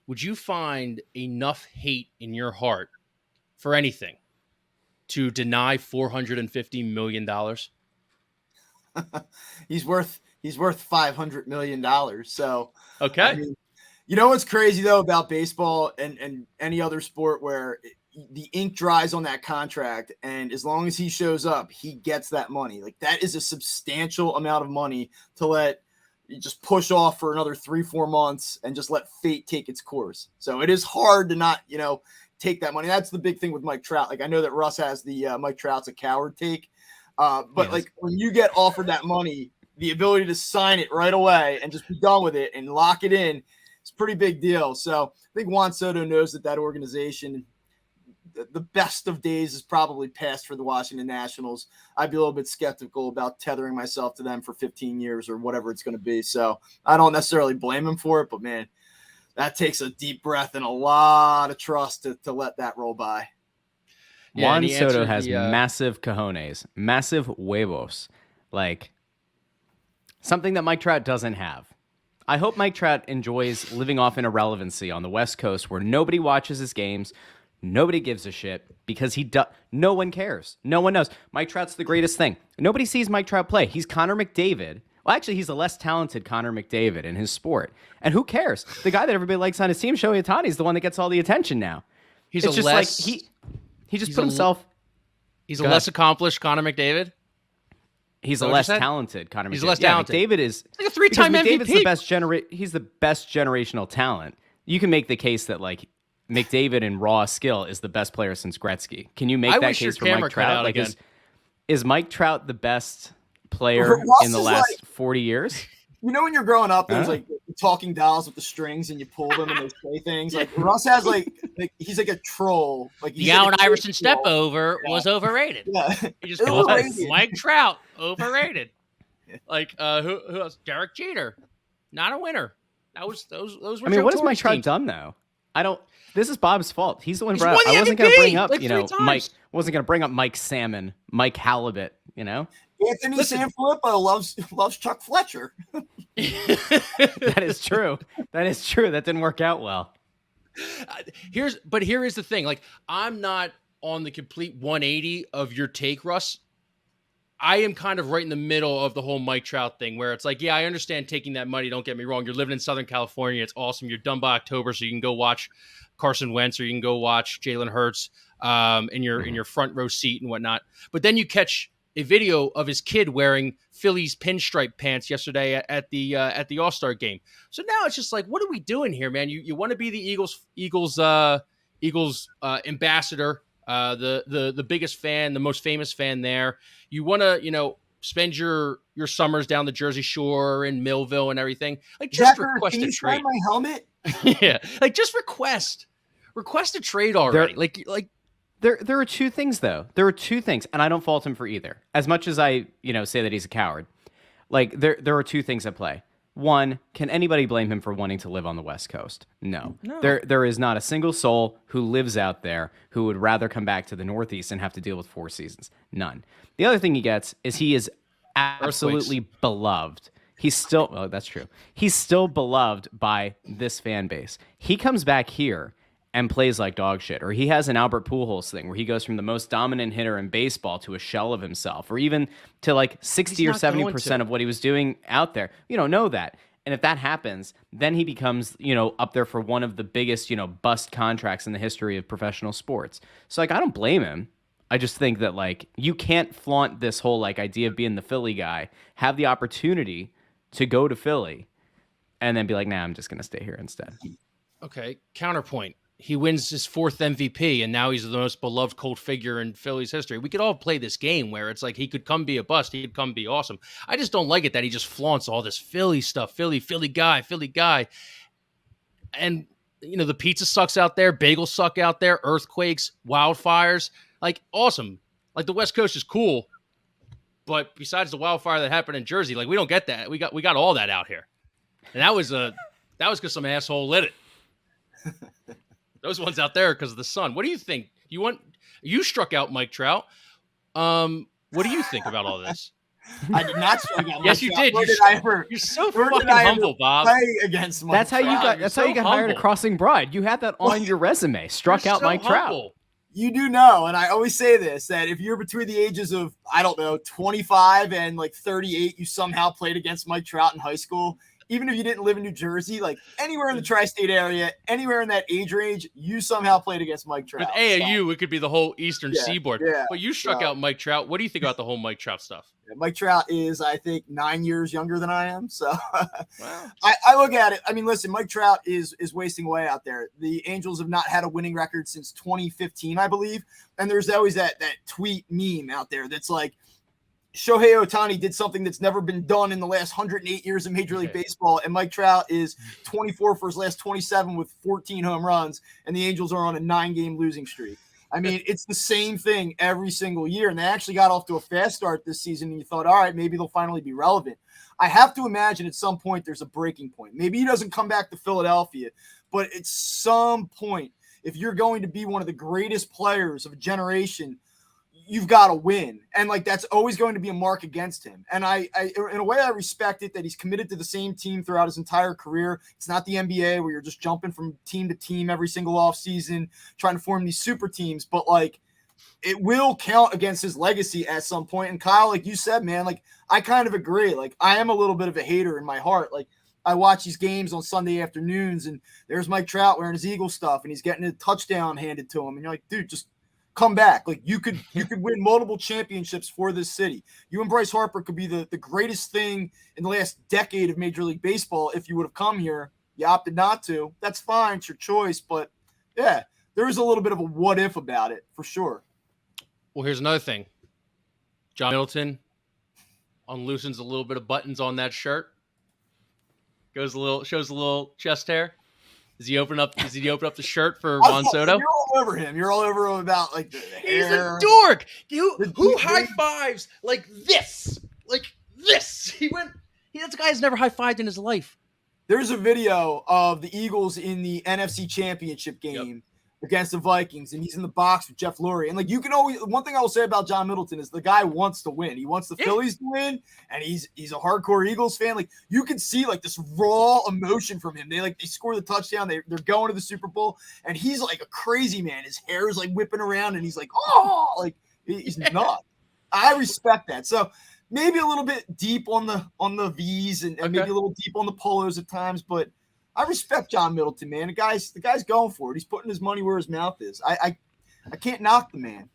would you find enough hate in your heart for anything to deny $450 million? He's worth $500 million. So, Okay. I mean, you know what's crazy though about baseball and any other sport where the ink dries on that contract, and as long as he shows up, he gets that money. Like, that is a substantial amount of money to let you just push off for another 3-4 months and just let fate take its course. So it is hard to not, take that money. That's the big thing with Mike Trout. Like, I know that Russ has the Mike Trout's a coward take, but yes. Like, when you get offered that money, the ability to sign it right away and just be done with it and lock it in, it's a pretty big deal. So I think Juan Soto knows that organization, the best of days is probably past for the Washington Nationals. I'd be a little bit skeptical about tethering myself to them for 15 years or whatever it's going to be. So I don't necessarily blame him for it, but man, that takes a deep breath and a lot of trust to let that roll by. Yeah, Juan Soto has massive cojones, massive huevos, like something that Mike Trout doesn't have. I hope Mike Trout enjoys living off in irrelevancy on the West Coast where nobody watches his games, nobody gives a shit, because no one cares. No one knows. Mike Trout's the greatest thing. Nobody sees Mike Trout play. He's Connor McDavid. Well, actually, he's a less talented Connor McDavid in his sport. And who cares? The guy that everybody likes on his team, Shohei Ohtani, is the one that gets all the attention now. He just put himself... He's a less accomplished Connor McDavid? He's a less talented Connor McDavid. He's less talented. McDavid is... like a 3-time MVP. McDavid's he's the best generational talent. You can make the case that, like, McDavid in raw skill is the best player since Gretzky. Can you make that case for Mike Trout? Like, is Mike Trout the best player in the last 40 years? You know, when you're growing up, there's like talking dolls with the strings, and you pull them and they say things. Like, Russ has like he's like a troll. Like, the Allen Iverson step over was overrated. Yeah, he just goes, Mike Trout overrated. Like who else? Derek Jeter, not a winner. Those were. I mean, Joe what has Torre's Mike Trout teams. done though? I don't. This is Bob's fault. He's the one. I wasn't going to bring up, like Mike. Wasn't going to bring up Mike Salmon, Mike Halibut. Anthony Sanfilippo loves Chuck Fletcher. That is true. That didn't work out well. Here is the thing. Like, I'm not on the complete 180 of your take, Russ. I am kind of right in the middle of the whole Mike Trout thing, where it's like, yeah, I understand taking that money. Don't get me wrong. You're living in Southern California. It's awesome. You're done by October, so you can go watch Carson Wentz or you can go watch Jalen Hurts in your front row seat and whatnot. But then you catch a video of his kid wearing Phillies pinstripe pants yesterday at the All-Star game. So now it's just like, what are we doing here, man? You want to be the Eagles ambassador, the biggest fan, the most famous fan there. You want to, spend your summers down the Jersey Shore in Millville and everything. Like, just request a trade. My helmet. Yeah, like, just request a trade already. There are two things, though. There are two things, and I don't fault him for either. As much as I, say that he's a coward, like, there are two things at play. One, can anybody blame him for wanting to live on the West Coast? No. There is not a single soul who lives out there who would rather come back to the Northeast and have to deal with 4 seasons. None. The other thing he gets is he is absolutely beloved. That's true. He's still beloved by this fan base. He comes back here and plays like dog shit, or he has an Albert Pujols thing where he goes from the most dominant hitter in baseball to a shell of himself, or even to like 60 or 70% of what he was doing out there. You don't know that. And if that happens, then he becomes, up there for one of the biggest, bust contracts in the history of professional sports. So, like, I don't blame him. I just think that, like, you can't flaunt this whole, like, idea of being the Philly guy, have the opportunity to go to Philly, and then be like, nah, I'm just going to stay here instead. Okay, counterpoint. He wins his 4th MVP, and now he's the most beloved cult figure in Philly's history. We could all play this game where it's like he could come be a bust. He could come be awesome. I just don't like it that he just flaunts all this Philly stuff. Philly guy. And, the pizza sucks out there. Bagels suck out there. Earthquakes, wildfires. Like, awesome. Like, the West Coast is cool. But besides the wildfire that happened in Jersey, like, we don't get that. We got all that out here. And that was because some asshole lit it. Those ones out there because of the sun. What do you think? You struck out Mike Trout. What do you think about all this? I did not strike out. Yes, Mike you Trout. did. You're so fucking humble, Bob. Play against Mike That's how you Trout. got. That's how you got hired at Crossing Bride. You had that on your resume. Struck You're out so Mike Trout. humble. You do know, and I always say this, that if you're between the ages of, I don't know, 25 and like 38, you somehow played against Mike Trout in high school. Even if you didn't live in New Jersey, like anywhere in the tri-state area, anywhere in that age range, you somehow played against Mike Trout. With AAU, it could be the whole Eastern Seaboard. Yeah, but you struck out Mike Trout. What do you think about the whole Mike Trout stuff? Mike Trout is, I think, 9 years younger than I am. So wow. I look at it. I mean, listen, Mike Trout is wasting away out there. The Angels have not had a winning record since 2015, I believe. And there's always that tweet meme out there that's like, Shohei Ohtani did something that's never been done in the last 108 years of Major League Baseball, and Mike Trout is 24 for his last 27 with 14 home runs, and the Angels are on a 9-game losing streak. I mean, it's the same thing every single year, and they actually got off to a fast start this season, and you thought, all right, maybe they'll finally be relevant. I have to imagine at some point there's a breaking point. Maybe he doesn't come back to Philadelphia, but at some point, if you're going to be one of the greatest players of a generation, you've got to win. And like, that's always going to be a mark against him. And I in a way, I respect it that he's committed to the same team throughout his entire career. It's not the NBA where you're just jumping from team to team every single offseason, trying to form these super teams. But like, it will count against his legacy at some point. And Kyle, like you said, man, like I kind of agree. Like I am a little bit of a hater in my heart. Like I watch these games on Sunday afternoons and there's Mike Trout wearing his Eagle stuff and he's getting a touchdown handed to him. And you're like, dude, just come back. Like you could win multiple championships for this city. You and Bryce Harper could be the greatest thing in the last decade of Major League Baseball if you would have come here. You opted not to. That's fine. It's your choice. But yeah, there is a little bit of a what if about it for sure. Well, here's another thing. John Middleton unloosens a little bit of buttons on that shirt. Shows a little chest hair. Does he open up the shirt for Juan Soto? You're all over him. You're all over him about like the hair. He's a dork. Who high fives like this? Like this. That's a guy who's never high fived in his life. There's a video of the Eagles in the NFC Championship game against the Vikings, and he's in the box with Jeff Lurie. And like you can always, one thing I will say about John Middleton is the guy wants to win. He wants the Phillies to win, and he's a hardcore Eagles fan. Like you can see like this raw emotion from him. They score the touchdown, they're going to the Super Bowl, and he's like a crazy man. His hair is like whipping around, and he's like, oh, like he's nuts. I respect that. So maybe a little bit deep on the V's and maybe a little deep on the polos at times, but I respect John Middleton, man. The guy's going for it. He's putting his money where his mouth is. I can't knock the man.